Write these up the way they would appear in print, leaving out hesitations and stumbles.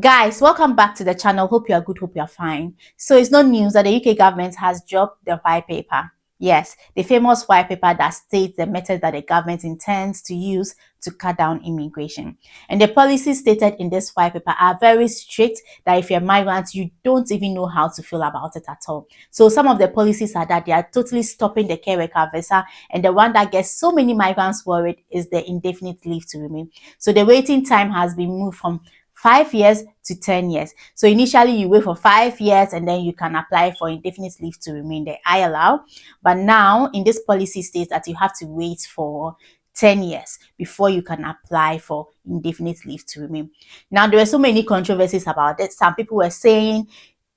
Guys, welcome back to the channel. Hope you are good, hope you are fine. So it's no news that the UK government has dropped the white paper. Yes, the famous white paper that states the methods that the government intends to use to cut down immigration. And the policies stated in this white paper are very strict, that if you're a migrant, you don't even know how to feel about it at all. So some of the policies are that they are totally stopping the care worker visa, and the one that gets so many migrants worried is the indefinite leave to remain. So the waiting time has been moved from 5 years to 10 years. So initially you wait for 5 years and then you can apply for indefinite leave to remain, the ILR. But now in this policy states that you have to wait for 10 years before you can apply for indefinite leave to remain. Now there were so many controversies about it. Some people were saying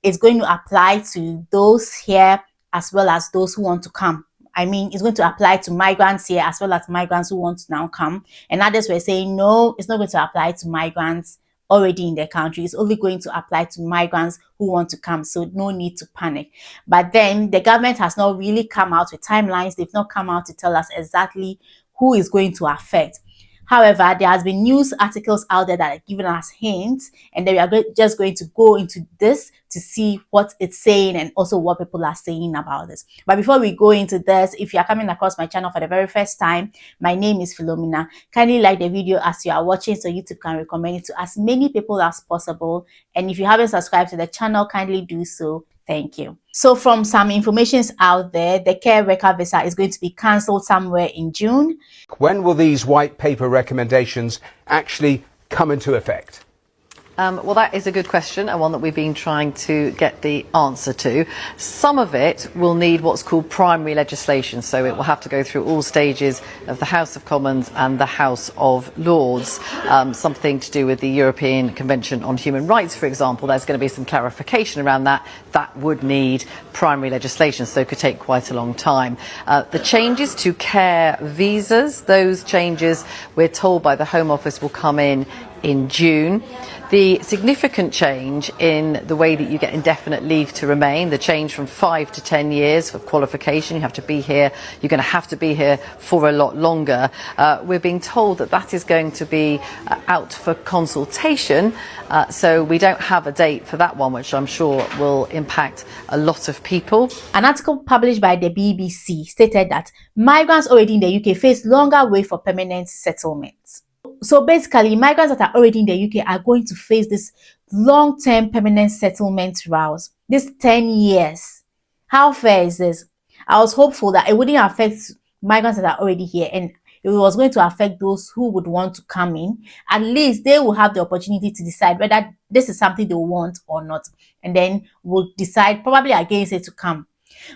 it's going to apply to those here as well as those who want to come. I mean, it's going to apply to migrants here as well as migrants who want to now come. And others were saying, no, it's not going to apply to migrants already in the country. It's only going to apply to migrants who want to come, so no need to panic. But then the government has not really come out with timelines. They've not come out to tell us exactly who is going to affect. However, there has been news articles out there that are giving us hints, and then we are just going to go into this to see what it's saying and also what people are saying about this. But before we go into this, if you are coming across my channel for the very first time, my name is Philomena. Kindly like the video as you are watching so YouTube can recommend it to as many people as possible. And if you haven't subscribed to the channel, kindly do so. Thank you. So from some informations out there, the care worker visa is going to be cancelled somewhere in June. When will these white paper recommendations actually come into effect? Well, that is a good question, and one that we've been trying to get the answer to. Some of it will need what's called primary legislation, so it will have to go through all stages of the House of Commons and the House of Lords. Something to do with the European Convention on Human Rights, for example. There's going to be some clarification around that. That would need primary legislation, so it could take quite a long time. The changes to care visas, those changes, we're told by the Home Office, will come in June. The significant change in the way that you get indefinite leave to remain, the change from 5 to 10 years for qualification, you have to be here, you're going to have to be here for a lot longer. We're being told that that is going to be out for consultation, so we don't have a date for that one, which I'm sure will impact a lot of people. An article published by the BBC stated that migrants already in the UK face longer wait for permanent settlement. So basically, migrants that are already in the UK are going to face this long-term permanent settlement route. This 10 years. How fair is this? I was hopeful that it wouldn't affect migrants that are already here, and it was going to affect those who would want to come in. At least they will have the opportunity to decide whether this is something they want or not, and then will decide probably against it to come.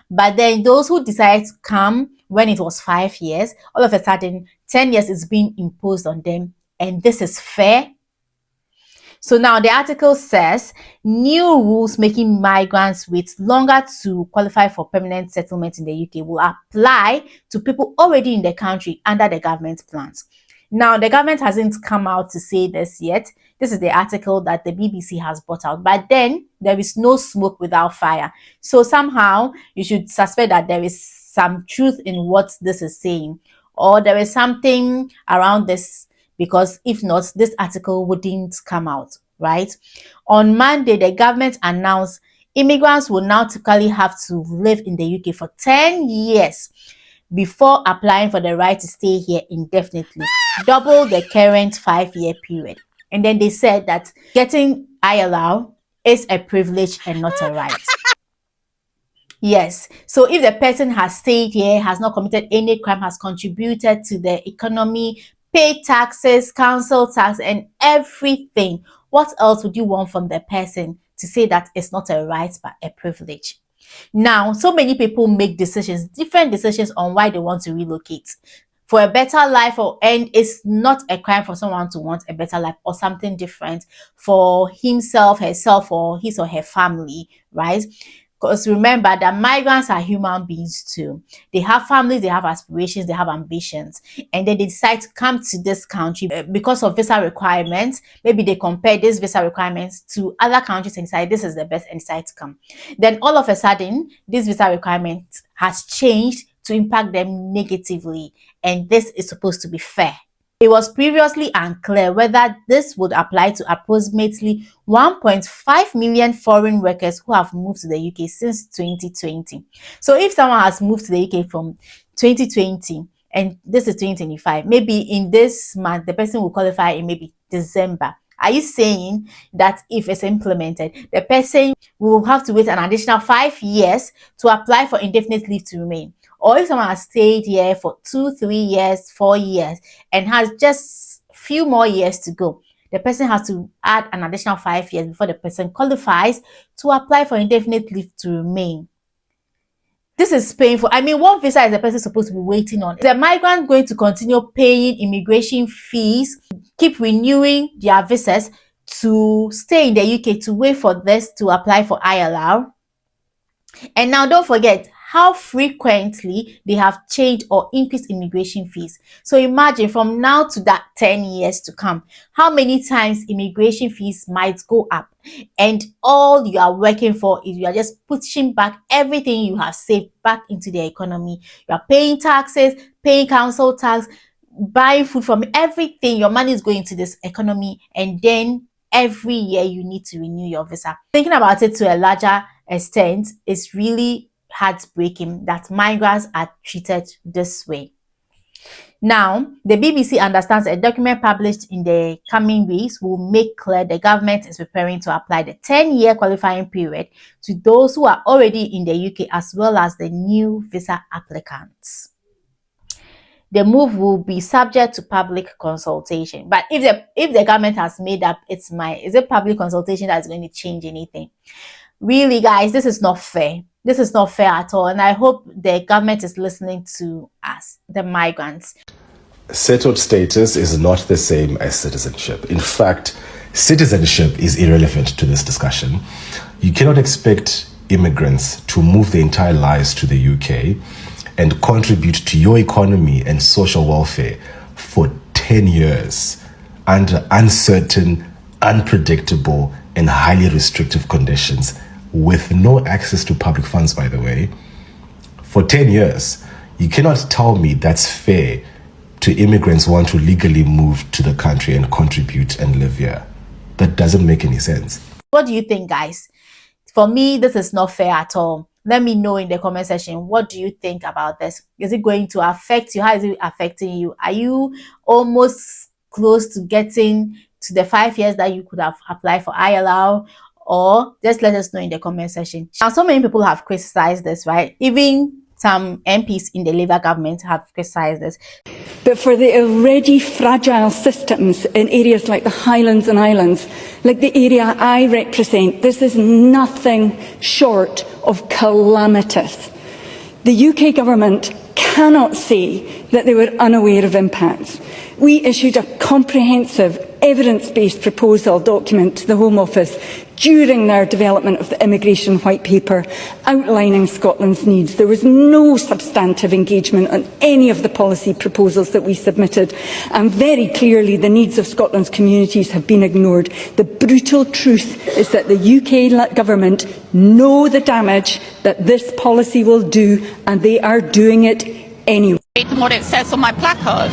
But then those who decided to come when it was 5 years, all of a sudden 10 years is being imposed on them, and this is fair. So now the article says new rules making migrants wait longer to qualify for permanent settlement in the UK will apply to people already in the country under the government plans. Now, the government hasn't come out to say this yet. This is the article that the BBC has brought out. But then there is no smoke without fire. So somehow you should suspect that there is some truth in what this is saying, or there is something around this, because if not, this article wouldn't come out, right? On Monday, the government announced immigrants will now typically have to live in the UK for 10 years before applying for the right to stay here indefinitely, double the current 5-year period. And then they said that getting ILR is a privilege and not a right. Yes, so if the person has stayed here, has not committed any crime, has contributed to the economy, paid taxes, council tax, and everything, what else would you want from the person to say that it's not a right but a privilege? Now, so many people make decisions, different decisions on why they want to relocate. For a better life, and it's not a crime for someone to want a better life or something different for himself, herself, or his or her family, right? Because remember that migrants are human beings too. They have families, they have aspirations, they have ambitions, and then they decide to come to this country because of visa requirements. Maybe they compare these visa requirements to other countries and decide this is the best and decide to come. Then all of a sudden, this visa requirement has changed to impact them negatively, and this is supposed to be fair. It was previously unclear whether this would apply to approximately 1.5 million foreign workers who have moved to the UK since 2020. So if someone has moved to the UK from 2020 and this is 2025, maybe in this month, the person will qualify in maybe December. Are you saying that if it's implemented, the person will have to wait an additional 5 years to apply for indefinite leave to remain? Or if someone has stayed here for 2, 3 years, 4 years, and has just few more years to go, the person has to add an additional 5 years before the person qualifies to apply for indefinite leave to remain. This is painful. I mean, what visa is the person supposed to be waiting on? Is the migrant going to continue paying immigration fees, keep renewing their visas to stay in the UK to wait for this to apply for ILR? And now don't forget how frequently they have changed or increased immigration fees. So imagine from now to that 10 years to come, how many times immigration fees might go up, and all you are working for is you are just pushing back everything you have saved back into the economy. You are paying taxes, paying council tax, buying food from everything. Your money is going to this economy, and then every year you need to renew your visa. Thinking about it to a larger extent, it's really heartbreaking that migrants are treated this way. Now, the BBC understands a document published in the coming weeks will make clear the government is preparing to apply the 10-year qualifying period to those who are already in the UK as well as the new visa applicants. The move will be subject to public consultation. But if the government has made up its mind, is it public consultation that's going to change anything? Really, guys, this is not fair. This is not fair at all. And I hope the government is listening to us, the migrants. Settled status is not the same as citizenship. In fact, citizenship is irrelevant to this discussion. You cannot expect immigrants to move their entire lives to the UK and contribute to your economy and social welfare for 10 years under uncertain, unpredictable, and highly restrictive conditions with no access to public funds, by the way. For 10 years, you cannot tell me that's fair to immigrants who want to legally move to the country and contribute and live here. That doesn't make any sense. What do you think, guys? For me, this is not fair at all. Let me know in the comment section. What do you think about this? Is it going to affect you? How is it affecting you? Are you almost close to getting to the 5 years that you could have applied for ILR? Or just let us know in the comment section. Now, so many people have criticized this, right? Even some MPs in the Labour government have criticized this. But for the already fragile systems in areas like the Highlands and Islands, like the area I represent, this is nothing short of calamitous. The UK government cannot say that they were unaware of impacts. We issued a comprehensive, evidence-based proposal document to the Home Office during their development of the Immigration White Paper, outlining Scotland's needs. There was no substantive engagement on any of the policy proposals that we submitted, and very clearly the needs of Scotland's communities have been ignored. The brutal truth is that the UK government know the damage that this policy will do, and they are doing it anyway. And what it says on my placard.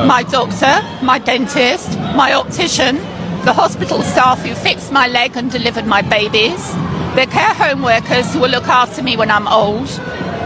My doctor, my dentist, my optician, the hospital staff who fixed my leg and delivered my babies, the care home workers who will look after me when I'm old,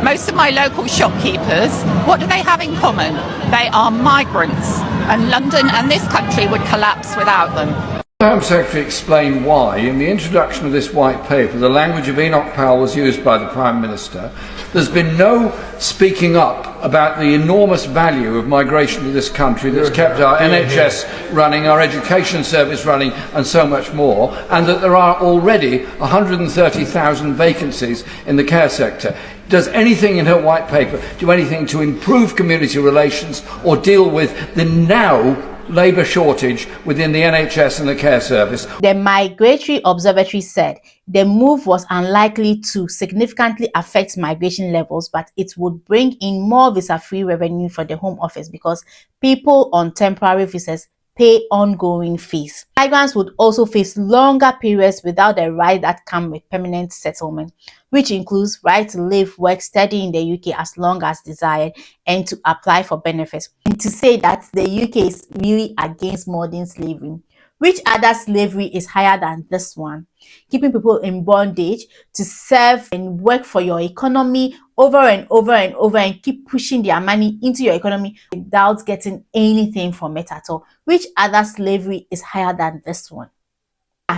most of my local shopkeepers, what do they have in common? They are migrants, and London and this country would collapse without them. The Home Secretary explained why, in the introduction of this white paper, the language of Enoch Powell was used by the Prime Minister. There's been no speaking up about the enormous value of migration to this country that's kept our NHS running, our education service running, and so much more, and that there are already 130,000 vacancies in the care sector. Does anything in her white paper do anything to improve community relations or deal with the now labour shortage within the NHS and the care service? The Migratory Observatory said the move was unlikely to significantly affect migration levels, but it would bring in more visa-free revenue for the Home Office because people on temporary visas pay ongoing fees. Migrants would also face longer periods without the rights that come with permanent settlement, which includes right to live, work, study in the UK as long as desired, and to apply for benefits. And to say that the UK is really against modern slavery. Which other slavery is higher than this one? Keeping people in bondage to serve and work for your economy over and over and over and keep pushing their money into your economy without getting anything from it at all. Which other slavery is higher than this one?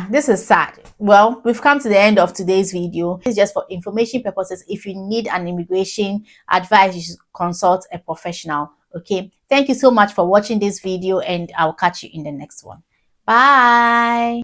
This is sad. Well, we've come to the end of today's video. It's just for information purposes. If you need an immigration advice, you should consult a professional. Okay, thank you so much for watching this video, and I'll catch you in the next one. Bye.